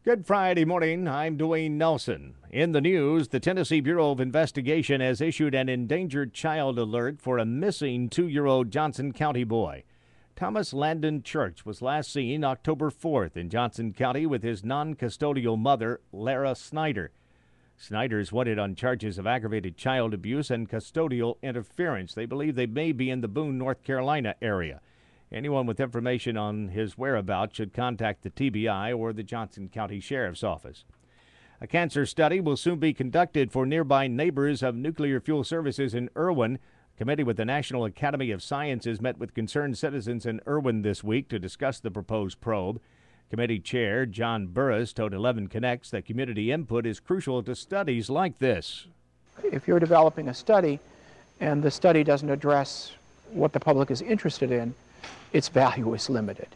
Good Friday morning. I'm Dwayne Nelson. In the news, the Tennessee Bureau of Investigation has issued an endangered child alert for a missing 2-year-old Johnson County boy. Thomas Landon Church was last seen October 4th in Johnson County with his non-custodial mother, Lara Snyder. Snyder is wanted on charges of aggravated child abuse and custodial interference. They believe they may be in the Boone, North Carolina area. Anyone with information on his whereabouts should contact the TBI or the Johnson County Sheriff's Office. A cancer study will soon be conducted for nearby neighbors of nuclear fuel services in Irwin. A committee with the National Academy of Sciences met with concerned citizens in Irwin this week to discuss the proposed probe. Committee Chair John Burris told 11 Connects that community input is crucial to studies like this. If you're developing a study and the study doesn't address what the public is interested in, its value is limited.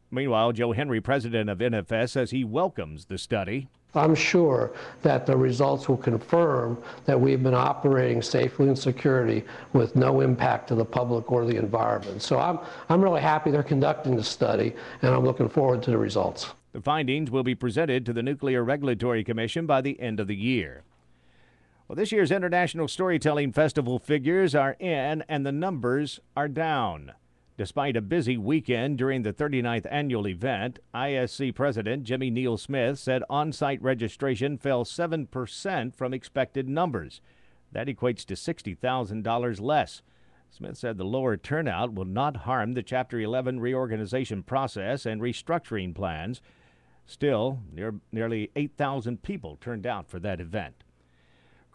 Meanwhile, Joe Henry, president of NFS, says he welcomes the study. I'm sure that the results will confirm that we've been operating safely and securely with no impact to the public or the environment. So I'm really happy they're conducting the study, and I'm looking forward to the results. The findings will be presented to the Nuclear Regulatory Commission by the end of the year. Well, this year's International Storytelling Festival figures are in and the numbers are down. Despite a busy weekend during the 39th annual event, ISC President Jimmy Neal Smith said on-site registration fell 7% from expected numbers. That equates to $60,000 less. Smith said the lower turnout will not harm the Chapter 11 reorganization process and restructuring plans. Still, nearly 8,000 people turned out for that event.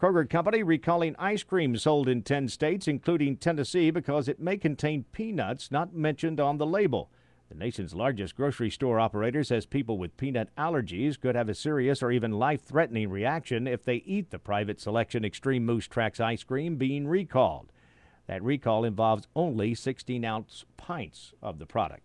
Kroger Company recalling ice cream sold in 10 states, including Tennessee, because it may contain peanuts not mentioned on the label. The nation's largest grocery store operator says people with peanut allergies could have a serious or even life-threatening reaction if they eat the Private Selection Extreme Moose Tracks ice cream being recalled. That recall involves only 16-ounce pints of the product.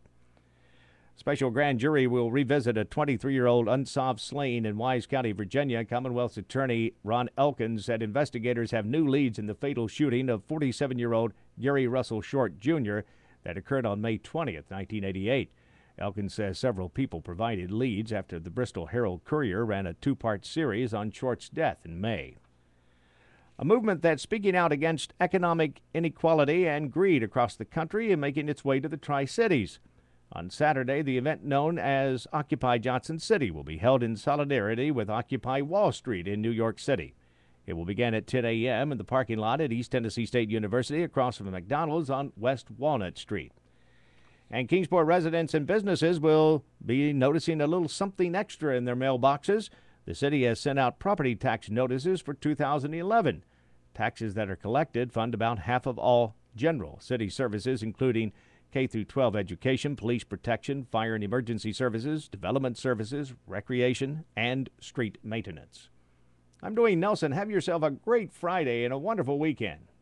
Special grand jury will revisit a 23-year-old unsolved slaying in Wise County, Virginia. Commonwealth's attorney Ron Elkins said investigators have new leads in the fatal shooting of 47-year-old Gary Russell Short Jr. that occurred on May 20th, 1988. Elkins says several people provided leads after the Bristol Herald-Courier ran a 2-part series on Short's death in May. A movement that's speaking out against economic inequality and greed across the country and making its way to the Tri-Cities. On Saturday, the event known as Occupy Johnson City will be held in solidarity with Occupy Wall Street in New York City. It will begin at 10 a.m. in the parking lot at East Tennessee State University across from McDonald's on West Walnut Street. And Kingsport residents and businesses will be noticing a little something extra in their mailboxes. The city has sent out property tax notices for 2011. Taxes that are collected fund about half of all general city services, including K-12 education, police protection, fire and emergency services, development services, recreation, and street maintenance. I'm Dwayne Nelson. Have yourself a great Friday and a wonderful weekend.